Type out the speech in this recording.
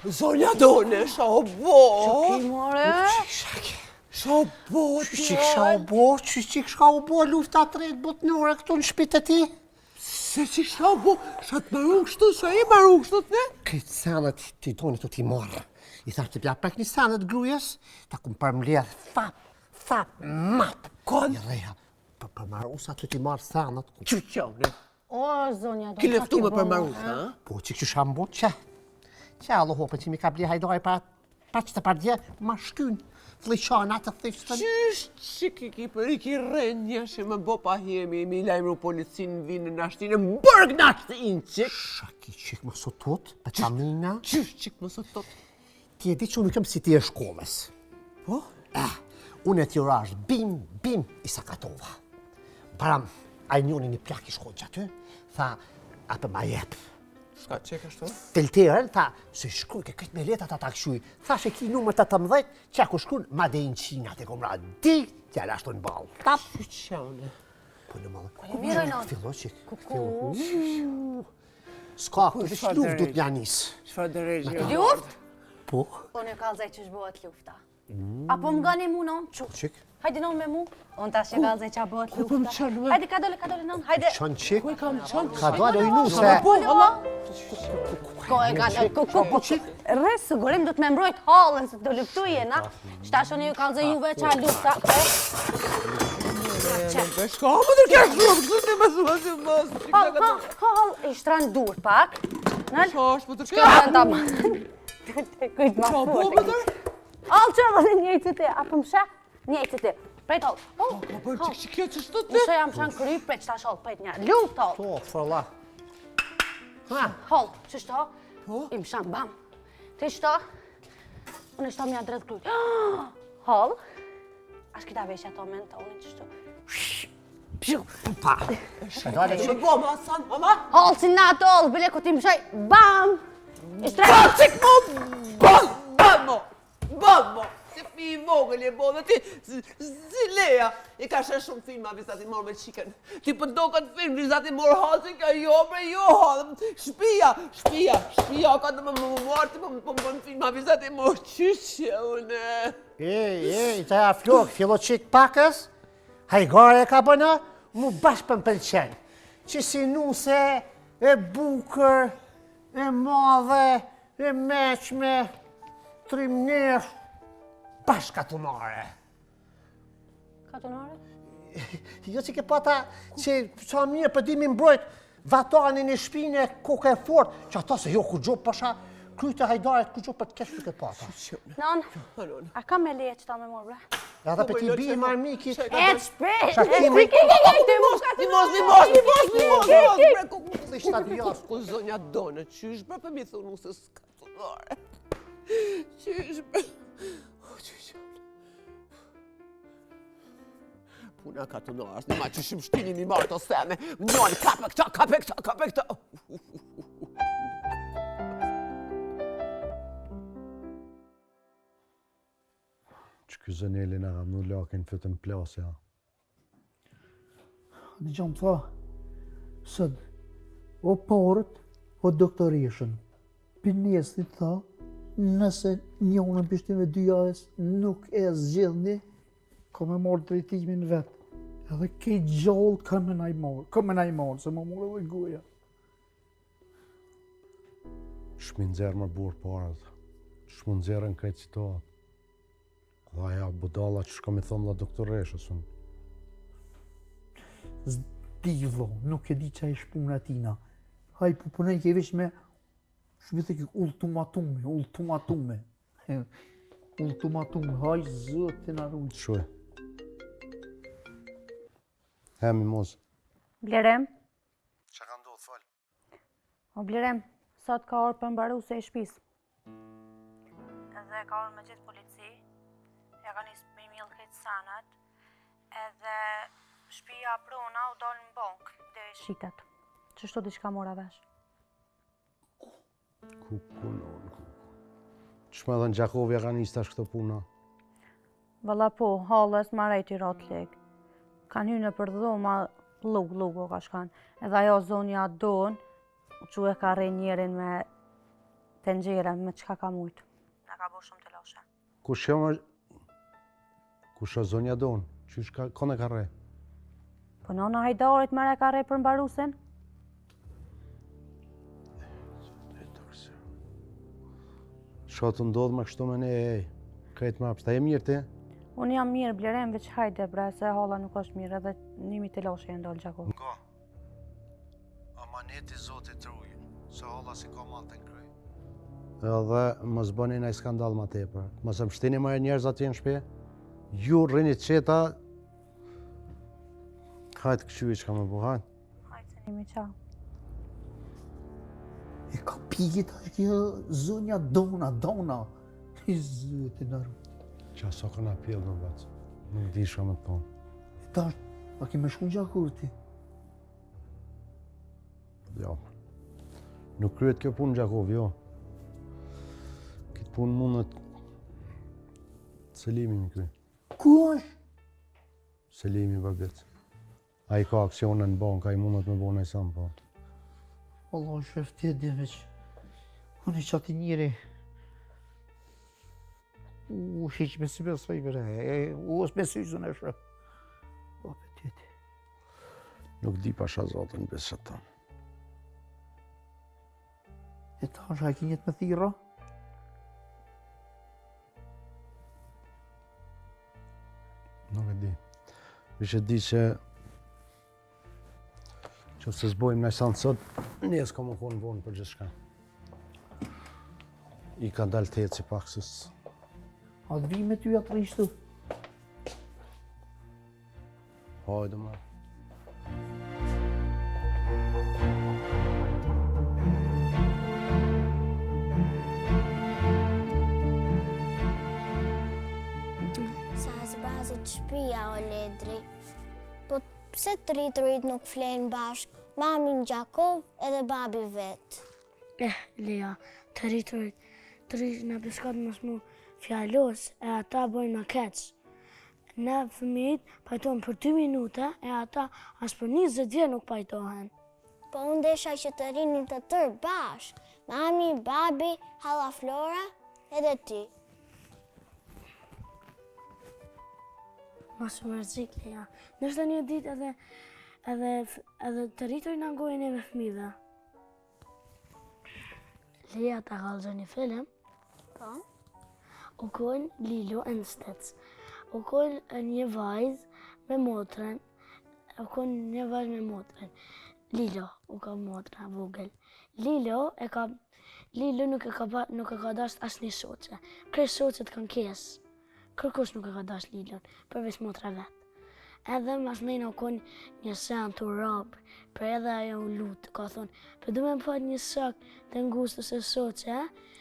Zonja Done, shabo! Që ki more? Shabo, Çiçik shabo lufta tretë botnore këtu në shtëpitë e ti? Se që shabo, shatë maru kështu, sa e maru kështu të ne? Këtë sanët ti doni të ti marrë. I thash të pja pak një sanët grujes, ta kum përmledh fap, map. Kon? I reja, për marusa të ti marrë sanët. Që qone? O, zonja do Ki leftu me për marusa, ha? Po, që shambo që? Që allo hope që mi ka bli hajdoj pa që të pardje, ma shkyn. Fliqana të thyshtën. Qysh që ki për i ki rënja që më bo pa hemi, mi lajmru policinë vinë në ashtinë, më bërg në ashtinë qik. Shaki qik më sotot, për qamina. Qysh qik më sotot? Ti e di që unë nuk jam si ti e shkollës. Po? Unë e tjurash bim, i sakatova. Param, a i njoni një plak i shkollë që aty, tha, apë ma jep. Shka qek ashtu? Telterën, tha, se shkruj ke këtë me letat ata këshuj. Tha, she ki numër 18, që ako shkruj, ma dhe në qina të komra, di, tjera ashtu në balë. Tap. Që qone? Po në malë, miroj, non. fillo qik. Ska, kështë luft du t'ja nisë. Qfar dhe regjë? Luft? Po, Unë e kalzaj që shbohet lufta. Apo më gani mu non? qik. Hajde non me mu. Unë ta që kalzaj që abohet Ku më lufta. qanë? Hajde ka dole non. Hajde. Qën qik, Ku e kam qanë? ka dole o i nuse. Po, Allah? Ko e ka dole. Rres, sigurim du të me mbrojt halën se do luftu jena. Shtashoni ju kalzaj juve qa lufta. Shka më të kesh shumë, kështë të më shumë që mos. Hall, i shtran dur pak. Nal? Qa është më të Kjo kesh? e nda ma. Kujt ma Qa po full. më të? Hall, që edhe njëjtë të ti, apo më shë? Njëjtë të ti. Prejt hall. Ka bërë që kjo që shtu të? Në shë jam shan kry, prejt qëta shall, prejt një. Luft hall. Po, fërla. Hall, që shto? Po? Im shan, bam. Ti shto? Unë shto mja drejt kryt. Hall, ashtë kita veshja to men të unë që shto. Pa. Dole Që qik. më bo, ma san, mama? Hall, si na të hall, bile ku ti më shaj, bam. Ishtre. Qik mo, bamo, se fi i vogël e bo dhe ti, zileja. I ka shë shumë filma vizat i morë me qiken. Ti përdo këtë film vizat i morë hasi ka jo bre jo halë. Shpia, ka të më marë, ti më bën filma vizat i morë qyqe une. Ej, të ja flok, fillo qik pakës, hajgare ka bëna, mu bashkë për më pëlqen. Që si nuse, e bukër, e madhe, e meqme, trimnesh, bashkë katunare. Katunare? Jo që ke pata që sa mirë për dimi mbrojt vatanin e shpine koke e fort, që ata se jo ku gjo pasha kryte hajdaret ku gjo për të kesh nuk e pata. Non, a ka me leje që ta me morë, bre? Edhe për ti bi ma miki. E të shpejt! Shakimi. Ti mos, bre, ku Dhe shtat jas. ku zonja Done, qysh bre për mi thunu se s'ka katunare. Qysh bre, puna katunare, në ma qyshim shtini mi marë të seme, më njoni, kape këta. Që ky zëneli nga nu lakin fëtën plasja. Në gjëmë tha, sëd, o parët, o doktorishën. Për njësë tha, nëse njënën pështime dyjajës nuk e zgjidhni, ka me marrë drejtimin vetë. Edhe ke gjallë ka me na i marrë, se më morë edhe goja. Shmin zerë më burë parët. Shmin zerën këtë citatë. Dhe aja budala që shka me thonë la doktoreshës unë. Zdi vlo, nuk e di që e shpunë atina. Haj po punaj ke vesh me shvite ki ultimatume. Ultimatume, haj zëtë në rujtë. Shuj. Hemi mos. Blerem? Që ka ndodhë, falë? O Blerem, sot ka orë për mbaru se e shpis. Edhe ka orë me gjithë polici, ja ka njësë me mjëllë këtë sanat, edhe shpia prona u dollë në bankë dhe shitet. Qështu diçka mora vesh? Kukunon. Që me dhe në Gjakovja ka njës tash këto puna? Valla po, halës ma rejti ratë legë. Kanë hynë për dhoma, lug o ka shkanë. Edhe ajo zonja Donë, që e ka rej njerin me tenxhere me çka ka mujt. Na ka bo shumë të loshe. Kush jo më... Kush o zonja donë? Qysh ka... Kone ka re? Po nona hajdarit mere ka rej për mbarusen? Shotë ndodhë me kështu me ne, krejtë më apsta. E mirë ti? Unë jam mirë, blerem veç hajde, bre, se halla nuk është mirë, edhe nimi të loshe e ndollë gjako. Nga. Amaneti zotit trujë, se halla si ka matë në kryj. Edhe mos bëni nëj skandal ma tepër. Mos më shtini më e njerëz atje në shpe. Ju rrini qeta. Hajtë këshyri që ka më bu, hajtë. Hajtë se nimi qa. E ka pikit është kjo zonja Dona. I zëti nërë. Qa so këna pjellë në vacë. Nuk di shka me të tonë. E ta është, a ki me shku në gjakur ti? Jo. Nuk kryet kjo punë Gjakov, jo. Këtë punë mundët... Selimi mi kry. Ku është? Selimi babet. A i ka aksionë në bank, a i mundët me bona i samë, po. Allah shef ti e di veç. Unë i qati njëri. Hiq me si besoj bre. Us me sy zën e shë. O petiti. Nuk di pasha zotën besë të tonë. E ta është a ki njët me thira? Nuk e di. Vishe di që... Që se zbojmë në sanë sot, njës ka më konë vonë për gjithë shka. I ka dalë të jetë si pak sës. A të vi me ty atë rishtu? Hajde ma. Sa zbrazit shpia o ledri. Po pse të rriturit nuk flenë bashk? Mamin Gjakov edhe babi vet. Lea, të rriturit në peskat mos mu fjallos e ata bojnë ma keq. Ne fëmijit pajtojnë për 2 minuta e ata as për 20 vjet nuk pajtohen. Po unë desha që të rinin të tërë bashk. Mami, babi, hala Flora edhe ti. Mos më rrezik, Lea. Nështë një ditë edhe të rriturit në ngojnë e me fëmijëve. Lea ta kalëzë një film. Po? U kojnë Lilo e në stec. U kojnë një vajzë me motrën. Lilo u ka motra vogël. Lilo nuk e ka dash as një shoqe. Krej shoqet kanë kesë. Kërkush nuk e ka dash Lilon, përveç motra vetë. Edhe mas nejna u kon një sen të rabë, për edhe ajo u lutë, ka thonë, për du me më fat një sak të ngustë se shoqe,